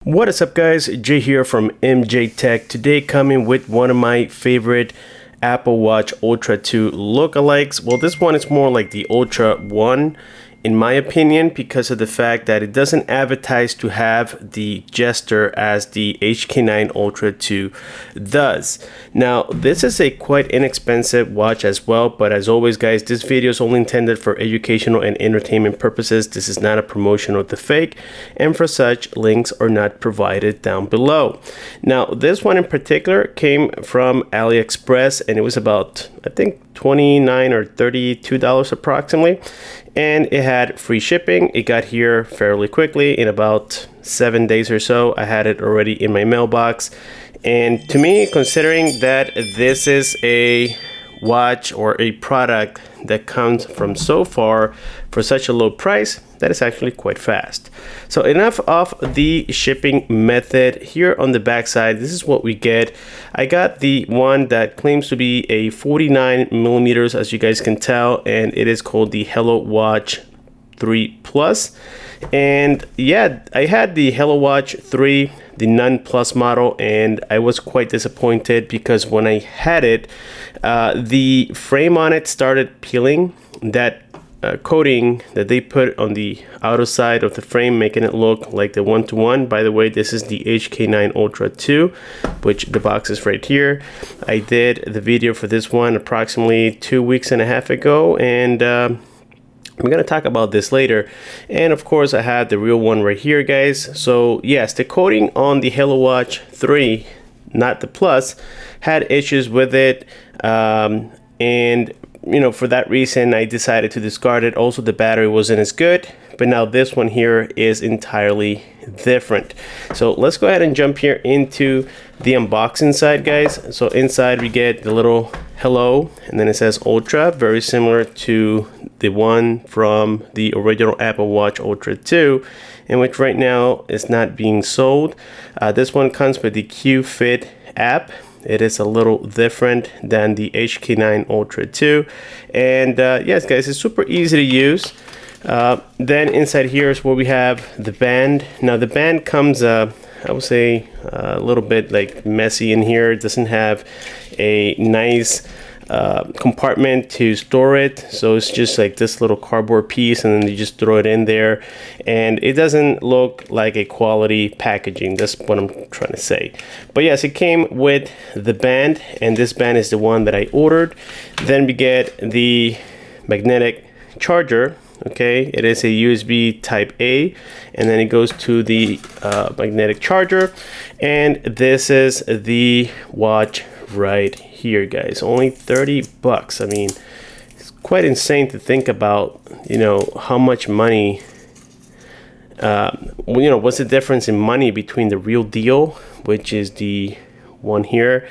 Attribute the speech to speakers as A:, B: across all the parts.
A: What is up, guys? Jay here from MJTech. Today coming with one of my favorite Apple Watch Ultra 2 lookalikes. Well, this one is more like the Ultra 1 in my opinion, because of the fact that it doesn't advertise to have the gesture as the HK9 Ultra 2 does. Now, this is a quite inexpensive watch as well, but as always, guys, this video is only intended for educational and entertainment purposes. This is not a promotion of the fake, and for such, links are not provided down below. Now, this one in particular came from AliExpress, and it was about, I think, $29 or $32 approximately, and it had free shipping. It got here fairly quickly, in about 7 days or so. I had it already in my mailbox, and to me, considering that this is a watch or a product that comes from so far for such a low price, that is actually quite fast. So enough of the shipping method. Here on the back side, this is what we get. I got the one that claims to be a 49 millimeters, as you guys can tell, and it is called the Hello Watch 3 Plus. And yeah, I had the Hello Watch 3, the Non Plus model, and I was quite disappointed because when I had it, the frame on it started peeling. That coating that they put on the outer side of the frame, making it look like the one-to-one. By the way, this is the HK9 Ultra 2, which the box is right here. I did the video for this one approximately 2.5 weeks ago, and I'm gonna talk about this later. And of course, I have the real one right here, guys. So yes, the coating on the Hello Watch 3, not the Plus, had issues with it, and you know, for that reason, I decided to discard it. Also, the battery wasn't as good, but now this one here is entirely different. So let's go ahead and jump here into the unboxing side, guys. So inside we get the little hello, and then it says Ultra, very similar to the one from the original Apple Watch Ultra 2, in which right now is not being sold. This one comes with the QFit app. It is a little different than the HK9 Ultra 2, and yes, guys, it's super easy to use. Then inside here is where we have the band. Now the band comes, I would say, a little bit like messy in here. It doesn't have a nice compartment to store it, so it's just like this little cardboard piece, and then you just throw it in there, and it doesn't look like a quality packaging. That's what I'm trying to say. But yes, it came with the band, and this band is the one that I ordered. Then we get the magnetic charger. Okay, it is a USB type A, and then it goes to the magnetic charger, and this is the watch right here, guys. Only 30 bucks. I mean, it's quite insane to think about, you know, how much money, you know, what's the difference in money between the real deal, which is the one here.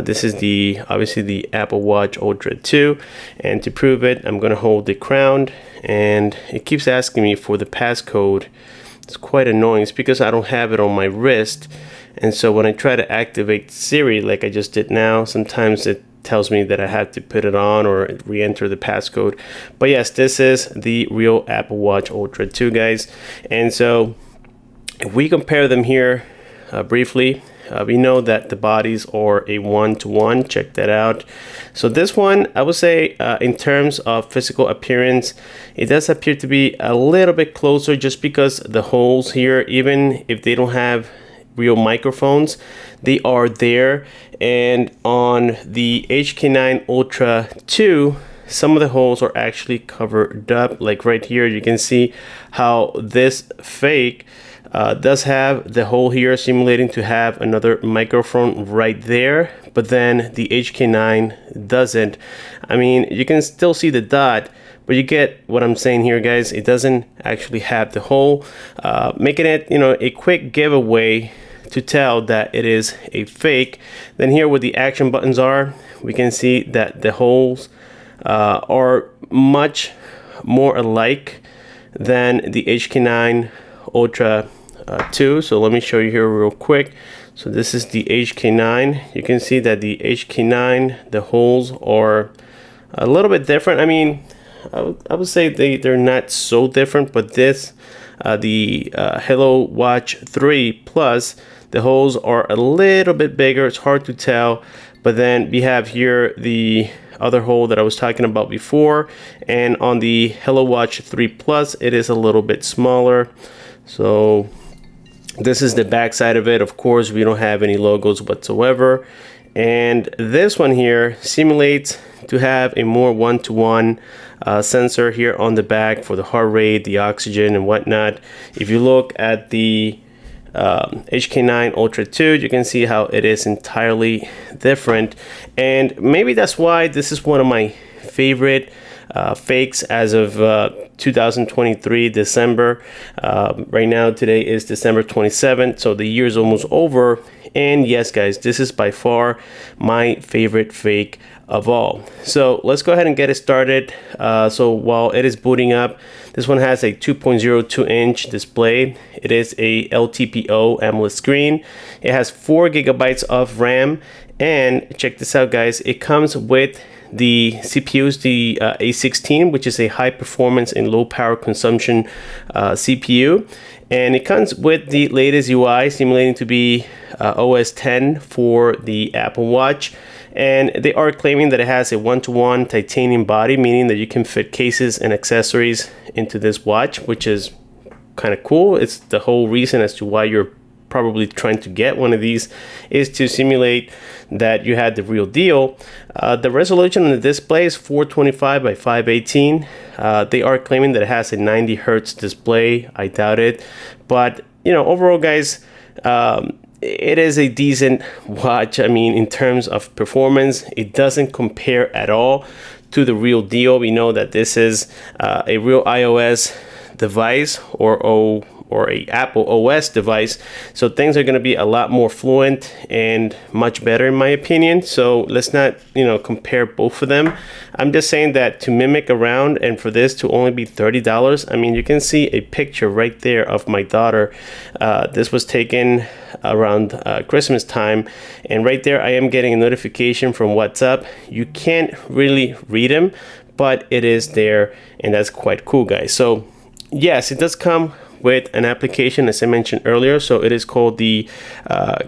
A: This is the obviously the Apple Watch Ultra 2, and to prove it, I'm gonna hold the crown, and it keeps asking me for the passcode. It's quite annoying. It's because I don't have it on my wrist, and so when I try to activate Siri like I just did now, sometimes it tells me that I have to put it on or re-enter the passcode. But yes, this is the real Apple Watch Ultra 2, guys. And so if we compare them here briefly, we know that the bodies are a one-to-one. Check that out. So this one, I would say, in terms of physical appearance, it does appear to be a little bit closer, just because the holes here, even if they don't have real microphones, they are there. And on the HK9 Ultra 2, some of the holes are actually covered up. Like right here, you can see how this fake does have the hole here simulating to have another microphone right there, but then the HK9 doesn't. I mean, you can still see the dot, but you get what I'm saying here, guys. It doesn't actually have the hole, making it, you know, a quick giveaway to tell that it is a fake. Then here where the action buttons are, we can see that the holes are much more alike than the HK9 Ultra 2. So let me show you here real quick. So this is the HK9. You can see that the HK9, the holes are a little bit different. I mean, I would say they're not so different, but this the Hello Watch 3 Plus, the holes are a little bit bigger. It's hard to tell, but then we have here the other hole that I was talking about before, and on the Hello Watch 3 Plus it is a little bit smaller. So this is the back side of it. Of course, we don't have any logos whatsoever, and this one here simulates to have a more one-to-one sensor here on the back for the heart rate, the oxygen and whatnot. If you look at the HK9 Ultra 2, you can see how it is entirely different, and maybe that's why this is one of my favorite fakes as of 2023 December. Right now, today is December 27th, so the year is almost over. And yes, guys, this is by far my favorite fake of all. So let's go ahead and get it started. So while it is booting up, this one has a 2.02 inch display. It is a LTPO AMOLED screen. It has 4 gigabytes of RAM, and check this out, guys. It comes with the CPUs, the A16, which is a high performance and low power consumption CPU, and it comes with the latest UI, simulating to be OS 10 for the Apple Watch. And they are claiming that it has a one-to-one titanium body, meaning that you can fit cases and accessories into this watch, which is kind of cool. It's the whole reason as to why you're probably trying to get one of these, is to simulate that you had the real deal. The resolution on the display is 425 by 518. They are claiming that it has a 90 hertz display. I doubt it, but you know, overall, guys, it is a decent watch. I mean, in terms of performance, it doesn't compare at all to the real deal. We know that this is a real iOS device or a Apple OS device, so things are going to be a lot more fluent and much better in my opinion. So let's not, you know, compare both of them. I'm just saying that to mimic around and for this to only be $30, I mean, you can see a picture right there of my daughter. This was taken around Christmas time, and right there I am getting a notification from WhatsApp. You can't really read them, but it is there, and that's quite cool, guys. So yes, it does come with an application, as I mentioned earlier. So it is called the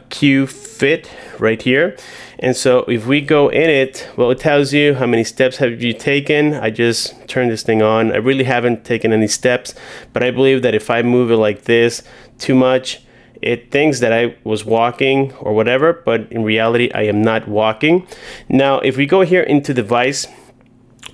A: Q Fit right here. And so if we go in it, well, it tells you how many steps have you taken. I just turned this thing on. I really haven't taken any steps, but I believe that if I move it like this too much, it thinks that I was walking or whatever, but in reality, I am not walking. Now, if we go here into device,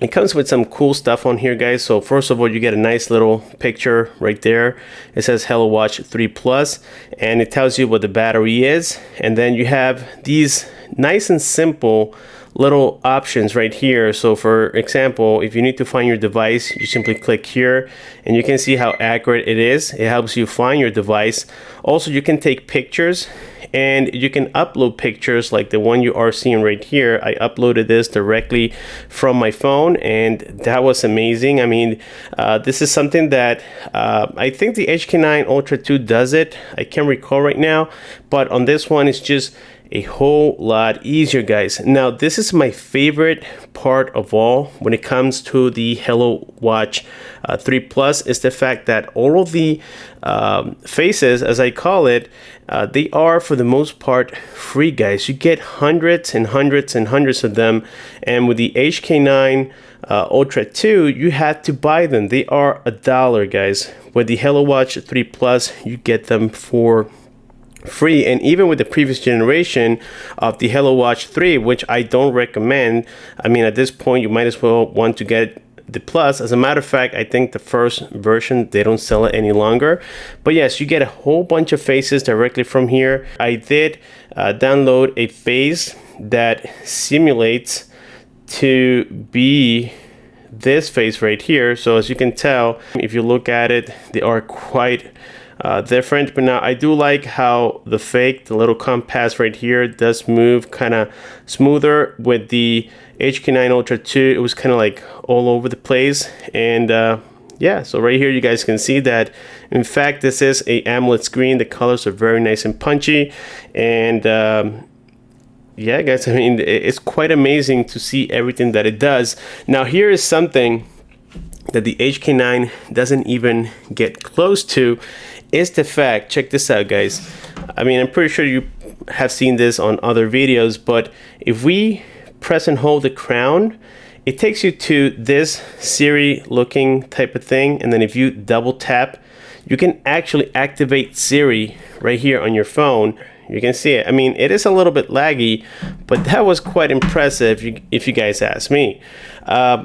A: it comes with some cool stuff on here, guys. So first of all, you get a nice little picture right there. It says Hello Watch 3 Plus, and it tells you what the battery is. And then you have these nice and simple little options right here. So for example, if you need to find your device, you simply click here and you can see how accurate it is. It helps you find your device. Also, you can take pictures and you can upload pictures like the one you are seeing right here. I uploaded this directly from my phone, and that was amazing. I mean, this is something that I think the HK9 Ultra 2 does it. I can't recall right now, but on this one, it's just a whole lot easier, guys. Now, this is my favorite part of all when it comes to the Hello Watch 3 Plus, is the fact that all of the faces, as I call it, they are for the most part free, guys. You get hundreds and hundreds and hundreds of them, and with the HK9 Ultra 2, you had to buy them. They are $1, guys. With the Hello Watch 3 Plus, you get them for free. And even with the previous generation of the Hello Watch 3, which I don't recommend, I mean, at this point you might as well want to get the Plus. As a matter of fact, I think the first version, they don't sell it any longer. But yes, you get a whole bunch of faces directly from here. I did download a face that simulates to be this face right here. So as you can tell, if you look at it, they are quite different. But now I do like how the fake, the little compass right here, does move kind of smoother. With the HK9 Ultra 2, it was kind of like all over the place. And yeah, so right here you guys can see that in fact this is a AMOLED screen. The colors are very nice and punchy, and yeah, guys, I mean, it's quite amazing to see everything that it does. Now here is something that the HK9 doesn't even get close to is the fact, check this out guys, I mean, I'm pretty sure you have seen this on other videos, but if we press and hold the crown, it takes you to this Siri looking type of thing, and then if you double tap, you can actually activate Siri right here on your phone. You can see it. I mean, it is a little bit laggy, but that was quite impressive if you guys ask me.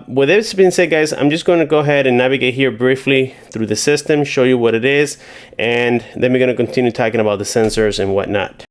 A: With this being said, guys, I'm just going to go ahead and navigate here briefly through the system, show you what it is, and then we're going to continue talking about the sensors and whatnot.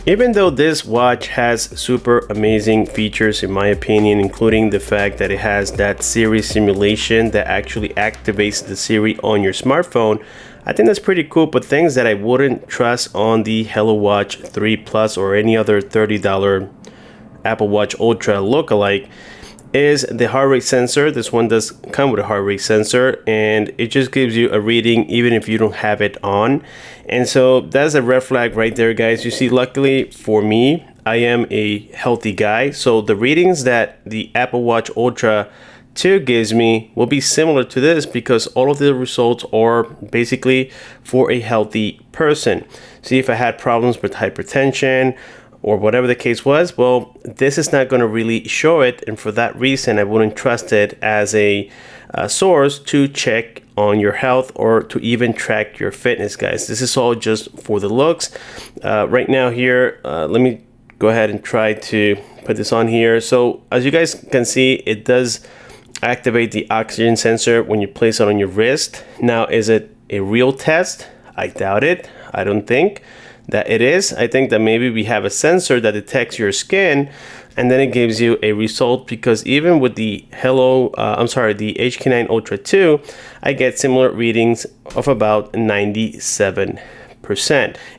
A: Even though this watch has super amazing features in my opinion, including the fact that it has that Siri simulation that actually activates the Siri on your smartphone, I think that's pretty cool, but things that I wouldn't trust on the Hello Watch 3 Plus or any other $30 Apple Watch Ultra lookalike is the heart rate sensor. This one does come with a heart rate sensor, and it just gives you a reading even if you don't have it on. And so that's a red flag right there, guys. You see, luckily for me, I am a healthy guy, so the readings that the Apple Watch Ultra 2 gives me will be similar to this because all of the results are basically for a healthy person. See, if I had problems with hypertension or whatever the case was, well, this is not going to really show it, and for that reason I wouldn't trust it as a source to check on your health or to even track your fitness, guys. This is all just for the looks. Right now here, let me go ahead and try to put this on here. So as you guys can see, it does activate the oxygen sensor when you place it on your wrist. Now, is it a real test? I doubt it. I don't think that it is. I think that maybe we have a sensor that detects your skin and then it gives you a result, because even with the the HK9 Ultra 2, I get similar readings of about 97%.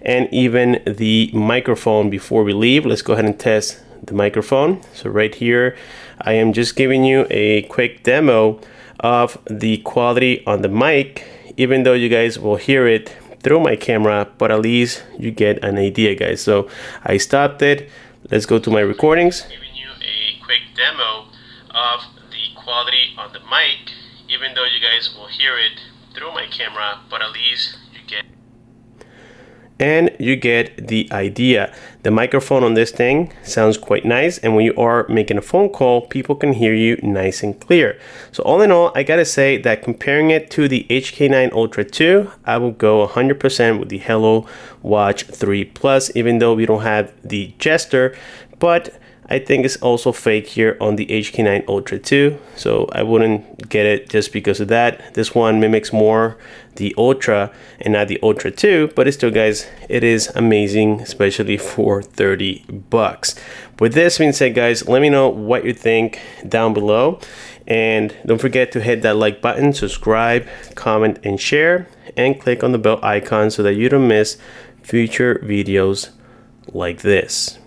A: And even the microphone, before we leave, let's go ahead and test the microphone. So right here, I am just giving you a quick demo of the quality on the mic, even though you guys will hear it through my camera, but at least you get an idea, guys. So I stopped it. Let's go to my recordings. Giving you a quick demo of the quality on the mic, even though you guys will hear it through my camera, but at least you get the idea. The microphone on this thing sounds quite nice, and when you are making a phone call, people can hear you nice and clear. So all in all, I gotta say that comparing it to the HK9 Ultra 2, I will go 100% with the Hello Watch 3 Plus, even though we don't have the gesture, but I think it's also fake here on the HK9 Ultra 2, so I wouldn't get it just because of that. This one mimics more the Ultra and not the Ultra 2, but it's still, guys, it is amazing, especially for 30 bucks. With this being said, guys, let me know what you think down below, and don't forget to hit that like button, subscribe, comment, and share, and click on the bell icon so that you don't miss future videos like this.